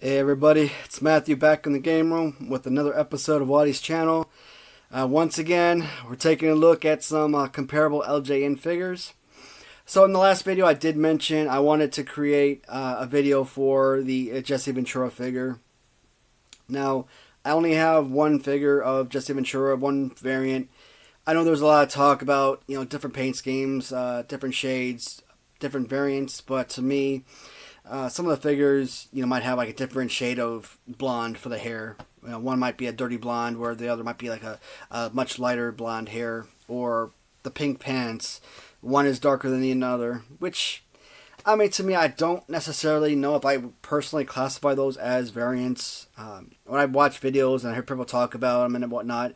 Hey everybody, it's Matthew back in the game room with another episode of Watty's channel. Once again, we're taking a look at some comparable LJN figures. So in the last video I did mention I wanted to create a video for the Jesse Ventura figure. Now, I only have one figure of Jesse Ventura, one variant. I know there's a lot of talk about, different paint schemes, different shades, different variants, but to me, some of the figures, might have like a different shade of blonde for the hair. One might be a dirty blonde, where the other might be like a much lighter blonde hair, or the pink pants. One is darker than the other, which, to me, I don't necessarily know if I personally classify those as variants. When I watch videos and I hear people talk about them and whatnot,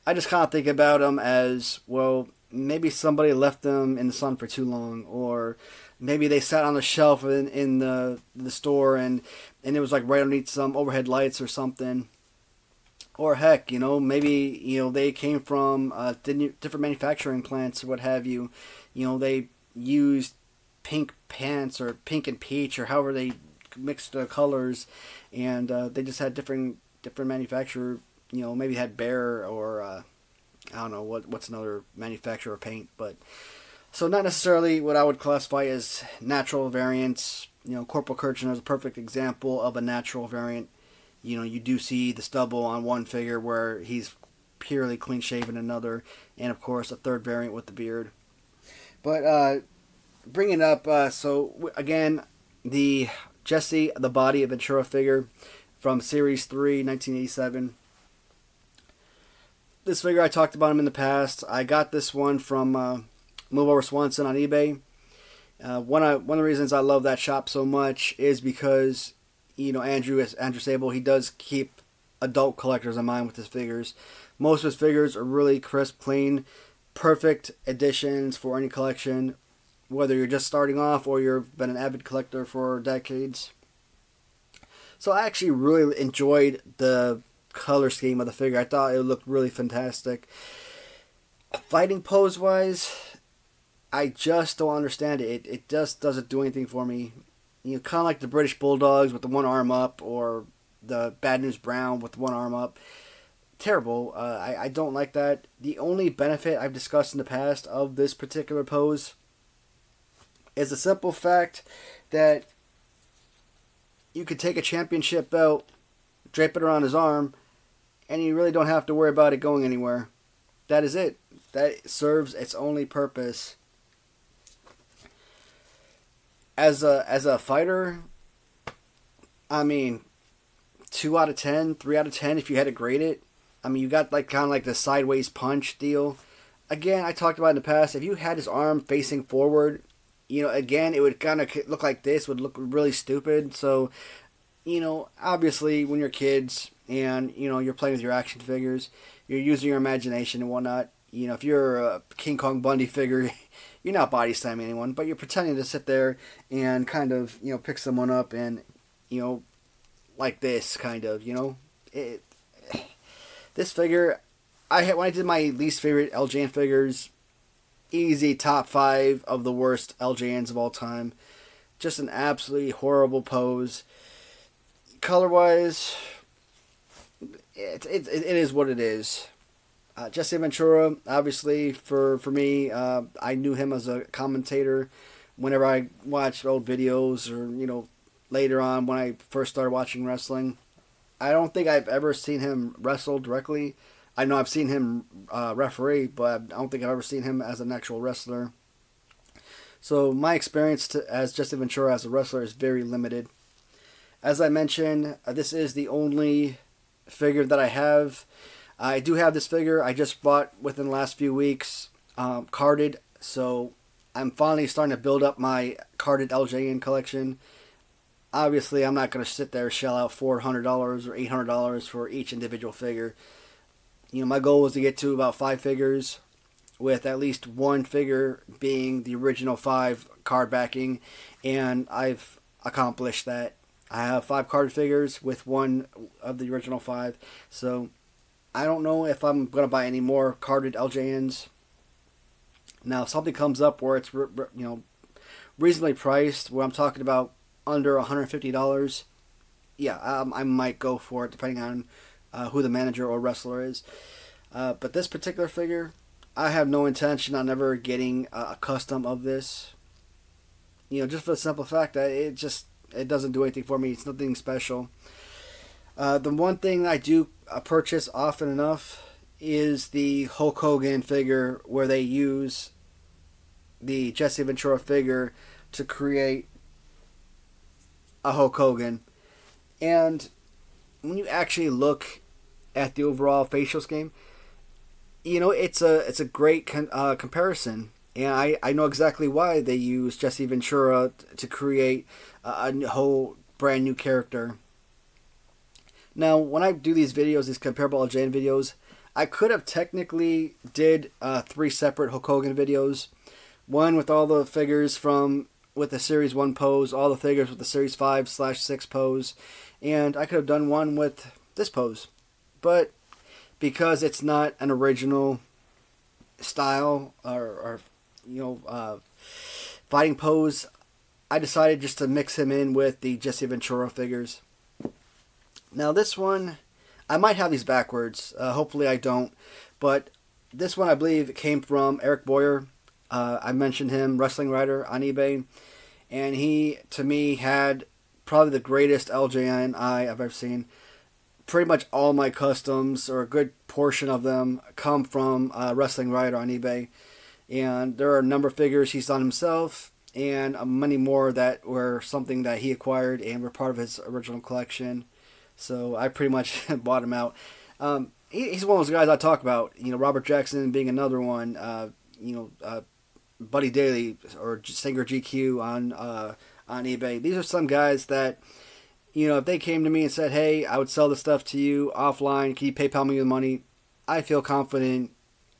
I just kind of think about them as, well, maybe somebody left them in the sun for too long, or maybe they sat on the shelf in the store and it was like right underneath some overhead lights or something. Or heck, maybe, they came from different manufacturing plants or what have you. They used pink pants or pink and peach or however they mixed the colors, and they just had different manufacturer. Maybe had Bear or I don't know what's another manufacturer of paint, but so not necessarily what I would classify as natural variants. Corporal Kirchen is a perfect example of a natural variant. You do see the stubble on one figure where he's purely clean shaven another, and of course a third variant with the beard. But bringing up, so again, the Jesse the Body of Ventura figure from Series 3, 1987. This figure, I talked about him in the past. I got this one from Move Over Swanson on eBay. One of the reasons I love that shop so much is because, Andrew Sable, he does keep adult collectors in mind with his figures. Most of his figures are really crisp, clean, perfect additions for any collection, whether you're just starting off or you've been an avid collector for decades. So I actually really enjoyed the color scheme of the figure. I thought it looked really fantastic. Fighting pose wise, I just don't understand it. It just doesn't do anything for me. Kind of like the British Bulldogs with the one arm up, or the Bad News Brown with the one arm up. Terrible. I don't like that. The only benefit I've discussed in the past of this particular pose is the simple fact that you could take a championship belt, drape it around his arm, and you really don't have to worry about it going anywhere. That is it. That serves its only purpose. As a fighter, 2 out of 10, 3 out of 10 if you had to grade it. You got kind of like the sideways punch deal. Again, I talked about in the past, if you had his arm facing forward, again, it would kind of look like this, would look really stupid. So, obviously when you're kids and, you're playing with your action figures, you're using your imagination and whatnot. If you're a King Kong Bundy figure, you're not body slamming anyone, but you're pretending to sit there and kind of, pick someone up and, like this, kind of, This figure, when I did my least favorite LJN figures, easy top 5 of the worst LJNs of all time. Just an absolutely horrible pose. Color-wise, it is what it is. Jesse Ventura, obviously, for me, I knew him as a commentator whenever I watched old videos or, later on when I first started watching wrestling. I don't think I've ever seen him wrestle directly. I know I've seen him referee, but I don't think I've ever seen him as an actual wrestler. So my experience as Jesse Ventura as a wrestler is very limited. As I mentioned, this is the only figure that I have. I do have this figure I just bought within the last few weeks, carded, so I'm finally starting to build up my carded LJN collection. Obviously, I'm not going to sit there and shell out $400 or $800 for each individual figure. My goal was to get to about 5 figures, with at least one figure being the original 5 card backing, and I've accomplished that. I have 5 card figures with one of the original 5, so I don't know if I'm going to buy any more carded LJNs. Now, if something comes up where it's reasonably priced, where I'm talking about under $150, yeah, I might go for it depending on who the manager or wrestler is. But this particular figure, I have no intention on ever getting a custom of this. You know, just for the simple fact that it doesn't do anything for me. It's nothing special. The one thing I do purchase often enough is the Hulk Hogan figure, where they use the Jesse Ventura figure to create a Hulk Hogan. And when you actually look at the overall facial scheme, you know, it's a great comparison. And I know exactly why they use Jesse Ventura to create a whole brand new character. Now, when I do these videos, these comparable LJN videos, I could have technically did 3 separate Hulk Hogan videos. One with all the figures with the Series 1 pose, all the figures with the Series 5/6 pose, and I could have done one with this pose. But because it's not an original style or fighting pose, I decided just to mix him in with the Jesse Ventura figures. Now this one, I might have these backwards. Hopefully I don't. But this one, I believe, came from Eric Boyer. I mentioned him, Wrestling Writer, on eBay. And he, to me, had probably the greatest LJN I've ever seen. Pretty much all my customs, or a good portion of them, come from Wrestling Writer on eBay. And there are a number of figures he's done himself, and many more that were something that he acquired and were part of his original collection. So I pretty much bought him out. He's one of those guys I talk about. You know, Robert Jackson being another one. Buddy Daly or Singer GQ on eBay. These are some guys that, you know, if they came to me and said, "Hey, I would sell this stuff to you offline. Can you PayPal me the money?" I feel confident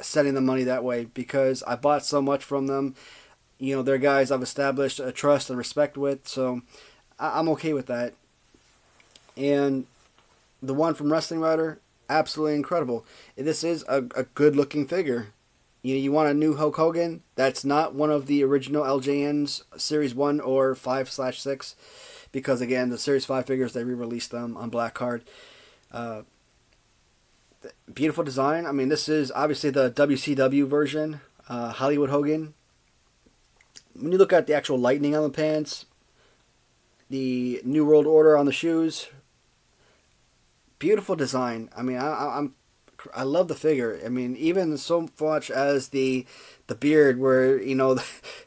sending the money that way because I bought so much from them. You know, they're guys I've established a trust and respect with, so I'm okay with that. And the one from Wrestling Writer, absolutely incredible. This is a good-looking figure. You want a new Hulk Hogan? That's not one of the original LJN's Series 1 or 5/6, because, again, the Series 5 figures, they re-released them on Black Card. Beautiful design. I mean, this is obviously the WCW version, Hollywood Hogan. When you look at the actual lightning on the pants, the New World Order on the shoes, beautiful design. I mean, I love the figure. I mean, even so much as the beard, where, you know,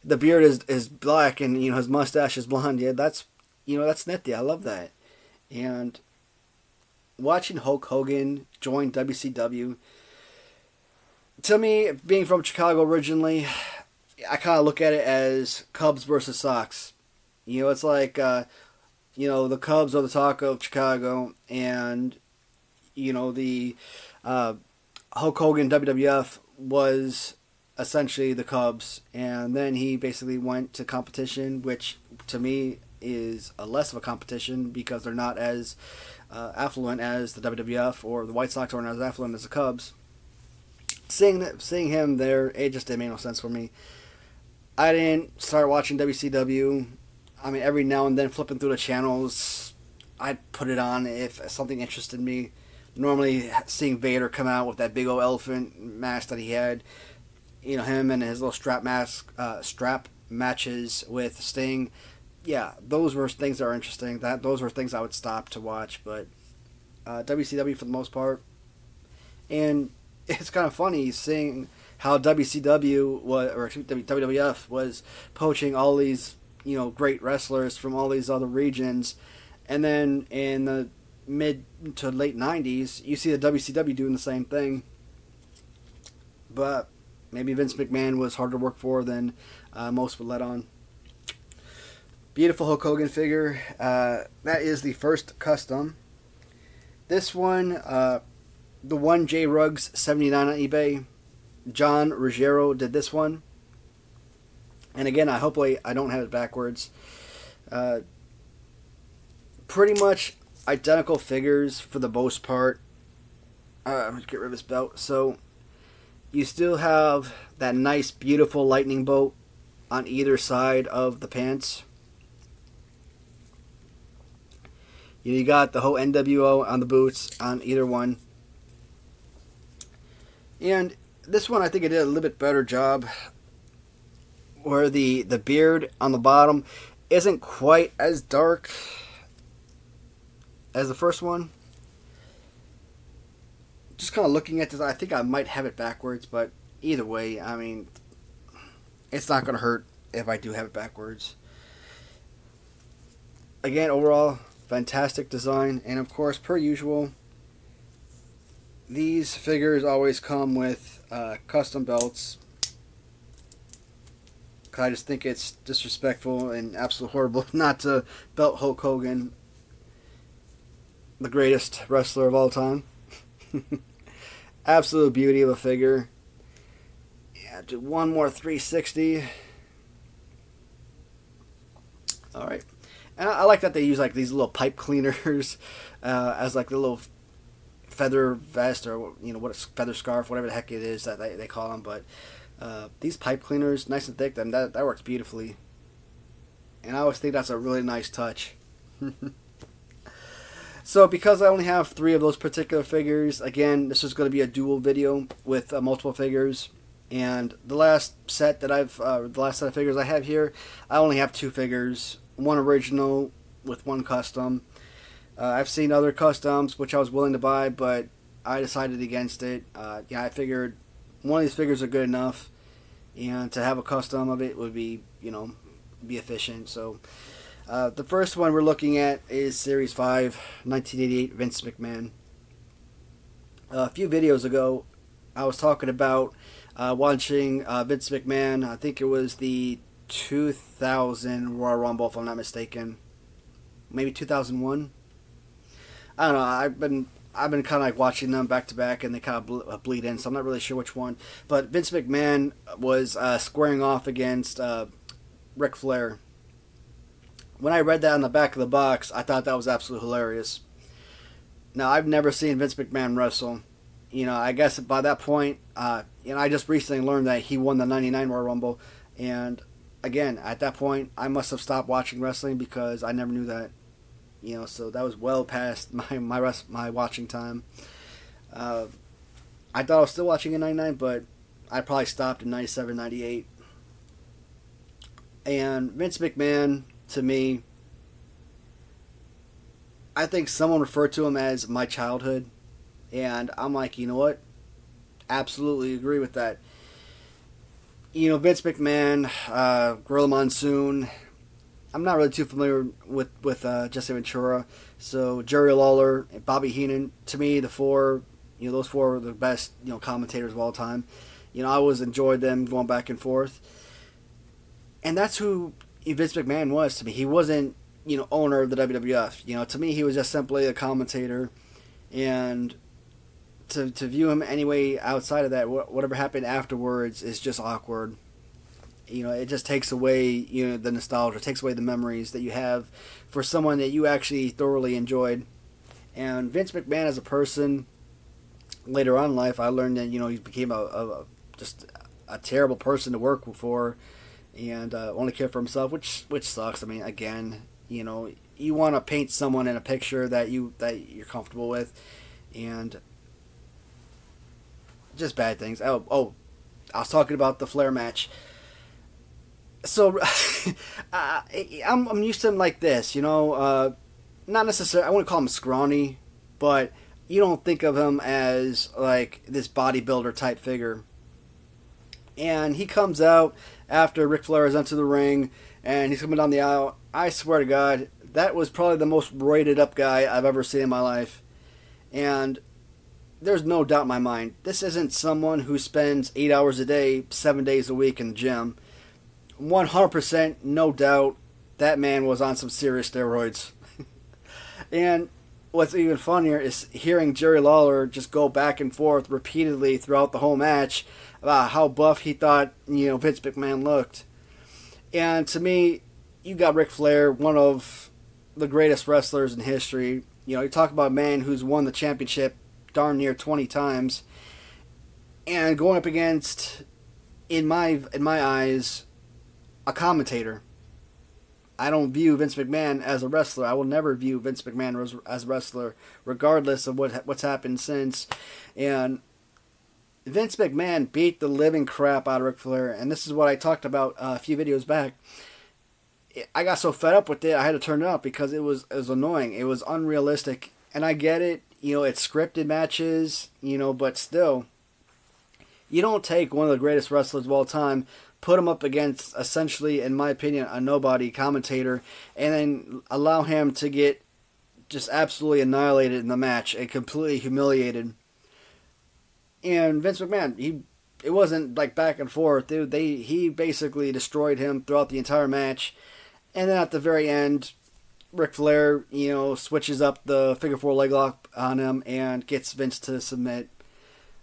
the beard is black and, you know, his mustache is blonde. Yeah, that's nifty. I love that. And watching Hulk Hogan join WCW, to me, being from Chicago originally, I kind of look at it as Cubs versus Sox. You know, it's like, you know, the Cubs are the talk of Chicago, and, you know, the Hulk Hogan WWF was essentially the Cubs, and then he basically went to competition, which to me is a less of a competition because they're not as affluent as the WWF, or the White Sox aren't as affluent as the Cubs. Seeing him there, it just didn't make no sense for me. I didn't start watching WCW. I mean, every now and then, flipping through the channels, I'd put it on if something interested me. Normally, seeing Vader come out with that big old elephant mask that he had, you know, him and his little strap matches with Sting. Yeah, those were things that are interesting. Those were things I would stop to watch. But WCW for the most part, and it's kind of funny seeing how WWF was poaching all these, you know, great wrestlers from all these other regions, and then in the mid to late 90s, you see the WCW doing the same thing. But maybe Vince McMahon was harder to work for than most would let on. Beautiful Hulk Hogan figure. That is the first custom. This one, the one J Ruggs 79 on eBay, John Ruggiero did this one. And again, hopefully I don't have it backwards. Pretty much identical figures for the most part. I'm going to get rid of this belt. So you still have that nice, beautiful lightning bolt on either side of the pants. You got the whole NWO on the boots on either one. And this one I think it did a little bit better job, where the beard on the bottom isn't quite as dark as the first one. Just kind of looking at this, I think I might have it backwards, but either way, I mean, it's not going to hurt if I do have it backwards. Again, overall, fantastic design, and of course, per usual, these figures always come with custom belts. I just think it's disrespectful and absolutely horrible not to belt Hulk Hogan, the greatest wrestler of all time. Absolute beauty of a figure. Yeah, do one more 360. Alright. And I like that they use like these little pipe cleaners as like the little feather vest, or what a feather scarf, whatever the heck it is that they call them. But these pipe cleaners, nice and thick, that works beautifully. And I always think that's a really nice touch. So because I only have 3 of those particular figures, again, this is going to be a dual video with multiple figures. And the last set that the last set of figures I have here, I only have 2 figures, one original with 1 custom. I've seen other customs which I was willing to buy, but I decided against it. I figured one of these figures are good enough, and to have a custom of it would be, be efficient. So the first one we're looking at is Series 5, 1988 Vince McMahon. A few videos ago, I was talking about watching Vince McMahon. I think it was the 2000 Royal Rumble, if I'm not mistaken. Maybe 2001. I don't know. I've been kind of like watching them back to back, and they kind of bleed in, so I'm not really sure which one. But Vince McMahon was squaring off against Ric Flair. When I read that on the back of the box, I thought that was absolutely hilarious. Now, I've never seen Vince McMahon wrestle. I guess by that point, I just recently learned that he won the '99 Royal Rumble, and again, at that point, I must have stopped watching wrestling because I never knew that. So that was well past my watching time. I thought I was still watching in '99, but I probably stopped in '97, '98. And Vince McMahon, to me, I think someone referred to him as my childhood, and I'm like, you know what? Absolutely agree with that. Vince McMahon, Gorilla Monsoon. I'm not really too familiar with Jesse Ventura. So Jerry Lawler and Bobby Heenan, to me, those 4 were the best commentators of all time. I always enjoyed them going back and forth. And that's who Vince McMahon was to me. He wasn't owner of the WWF. To me, he was just simply a commentator, and to view him anyway outside of that, whatever happened afterwards is just awkward. It just takes away, the nostalgia, takes away the memories that you have for someone that you actually thoroughly enjoyed. And Vince McMahon as a person, later on in life, I learned that, he became just a terrible person to work for, and only cared for himself, which sucks. I mean, again, you want to paint someone in a picture that you're comfortable with, and just bad things. Oh, I was talking about the Flair match. So, I'm used to him like this, not necessarily, I wouldn't call him scrawny, but you don't think of him as, like, this bodybuilder type figure. And he comes out after Ric Flair is into the ring, and he's coming down the aisle. I swear to God, that was probably the most roided up guy I've ever seen in my life. And there's no doubt in my mind, this isn't someone who spends 8 hours a day, 7 days a week in the gym. 100%, no doubt, that man was on some serious steroids. And what's even funnier is hearing Jerry Lawler just go back and forth repeatedly throughout the whole match about how buff he thought, Vince McMahon looked. And to me, you got Ric Flair, one of the greatest wrestlers in history. You talk about a man who's won the championship darn near 20 times, and going up against, in my eyes, a commentator. I don't view Vince McMahon as a wrestler. I will never view Vince McMahon as a wrestler, regardless of what's happened since. And Vince McMahon beat the living crap out of Ric Flair, and this is what I talked about a few videos back. I got so fed up with it, I had to turn it off because it was annoying. It was unrealistic, and I get it. You know, it's scripted matches, you know, but still, you don't take one of the greatest wrestlers of all time, put him up against, essentially, in my opinion, a nobody commentator, and then allow him to get just absolutely annihilated in the match and completely humiliated. And Vince McMahon, it wasn't like back and forth, dude. He basically destroyed him throughout the entire match. And then at the very end, Ric Flair, you know, switches up the figure 4 leg lock on him and gets Vince to submit.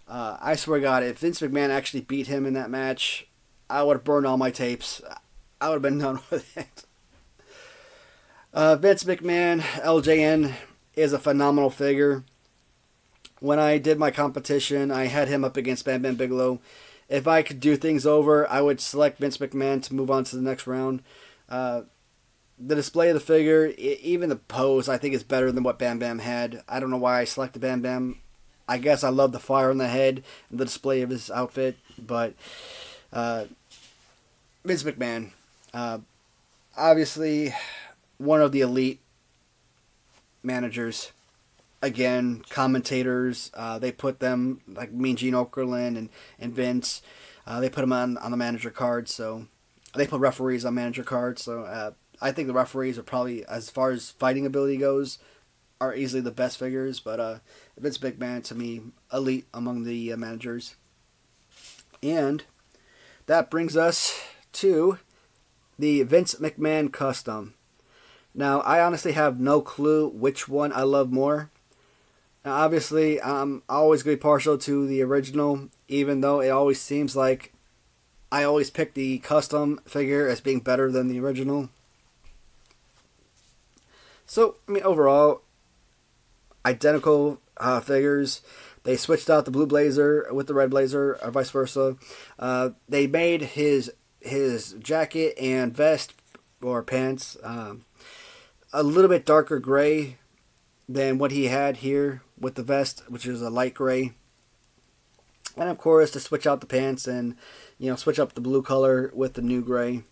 I swear to God, if Vince McMahon actually beat him in that match, I would have burned all my tapes. I would have been done with it. Vince McMahon, LJN, is a phenomenal figure. When I did my competition, I had him up against Bam Bam Bigelow. If I could do things over, I would select Vince McMahon to move on to the next round. The display of the figure, even the pose, I think is better than what Bam Bam had. I don't know why I selected Bam Bam. I guess I love the fire on the head and the display of his outfit. But Vince McMahon, obviously one of the elite managers. Again, commentators, they put them, like Mean Gene Okerlund and Vince, they put them on the manager card, so they put referees on manager cards, so I think the referees are probably, as far as fighting ability goes, are easily the best figures, but Vince McMahon, to me, elite among the managers. And that brings us to the Vince McMahon Custom. Now, I honestly have no clue which one I love more. Now, obviously, I'm always going to be partial to the original, even though it always seems like I always pick the custom figure as being better than the original. So, I mean, overall, identical figures. They switched out the blue blazer with the red blazer, or vice versa. They made his jacket and vest, or pants, a little bit darker gray than what he had here with the vest, which is a light gray. And of course, to switch out the pants and, you know, switch up the blue color with the new gray.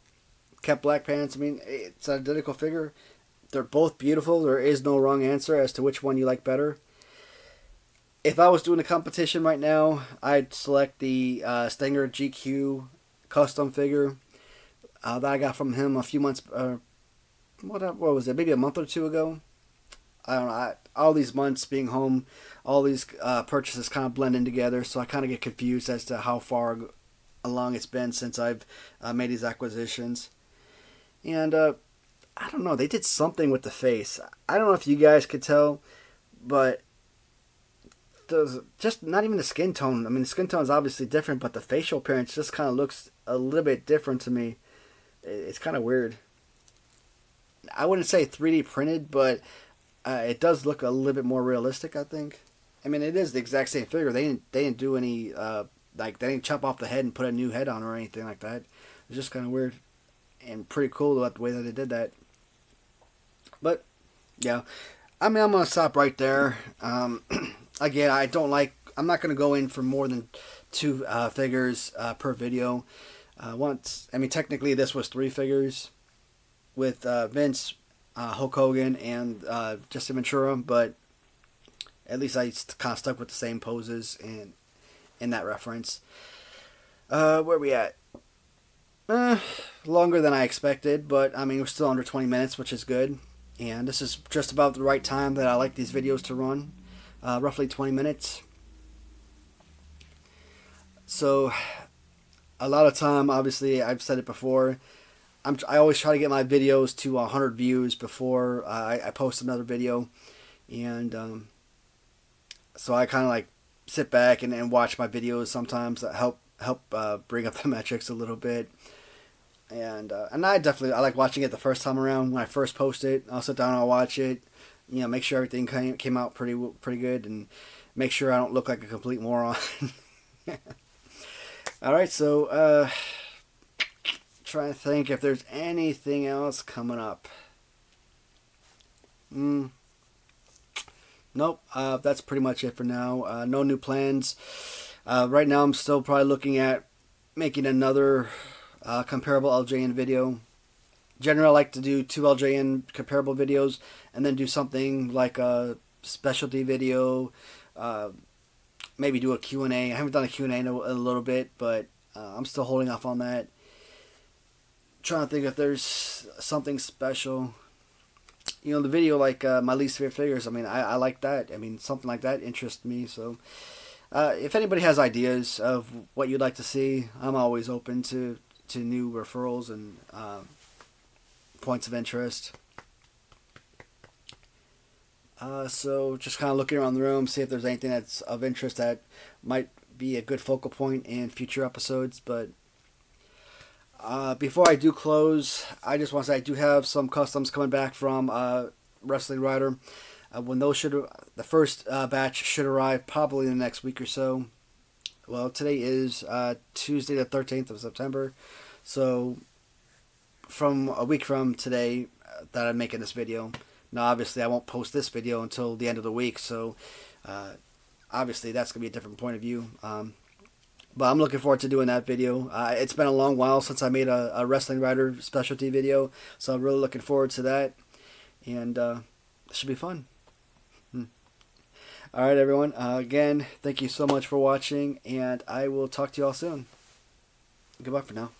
Kept black pants. I mean, it's an identical figure. They're both beautiful. There is no wrong answer as to which one you like better. If I was doing a competition right now, I'd select the Stinger GQ custom figure that I got from him a few months, what was it, maybe a month or two ago. I don't know, all these months being home, all these purchases kind of blend in together, so I kind of get confused as to how far along it's been since I've made these acquisitions. And I don't know, they did something with the face. I don't know if you guys could tell, but just not even the skin tone. I mean, the skin tone is obviously different, but the facial appearance just kind of looks a little bit different to me. It's kind of weird. I wouldn't say 3D printed, but it does look a little bit more realistic, I think. I mean, it is the exact same figure. They didn't do any, they didn't chop off the head and put a new head on or anything like that. It's just kind of weird and pretty cool the way that they did that. But, yeah. I mean, I'm going to stop right there. Again, I'm not going to go in for more than 2 figures per video. Technically this was 3 figures with Vince, Hulk Hogan, and Justin Ventura, but at least I kind of stuck with the same poses in that reference. Where are we at? Longer than I expected, but I mean, we're still under 20 minutes, which is good. And this is just about the right time that I like these videos to run. Roughly 20 minutes. So, a lot of time, obviously, I've said it before, I always try to get my videos to 100 views before I post another video. And so I kind of like sit back and watch my videos sometimes that help bring up the metrics a little bit. And I like watching it the first time around. When I first post it, I'll sit down and I'll watch it. You know, make sure everything came out pretty good, and make sure I don't look like a complete moron. All right, so Trying to think if there's anything else coming up. Nope, that's pretty much it for now. No new plans. Right now I'm still probably looking at making another comparable LJN video. Generally, I like to do 2 LJN comparable videos and then do something like a specialty video. Maybe do a Q&A. I haven't done a Q&A in a little bit, but I'm still holding off on that. Trying to think if there's something special. You know, the video like my least favorite figures, I mean, I like that. I mean, something like that interests me. So if anybody has ideas of what you'd like to see, I'm always open to new referrals and points of interest. So just kind of looking around the room, see if there's anything that's of interest that might be a good focal point in future episodes. But before I do close, I just want to say I do have some customs coming back from Wrestling Rider. When those the first batch should arrive probably in the next week or so. Well, today is Tuesday the 13th of September. So from a week from today that I'm making this video. Now, obviously, I won't post this video until the end of the week, so obviously that's going to be a different point of view. But I'm looking forward to doing that video. It's been a long while since I made a Wrestling Rider specialty video, so I'm really looking forward to that, and it should be fun. Alright, everyone. Again, thank you so much for watching, and I will talk to you all soon. Goodbye for now.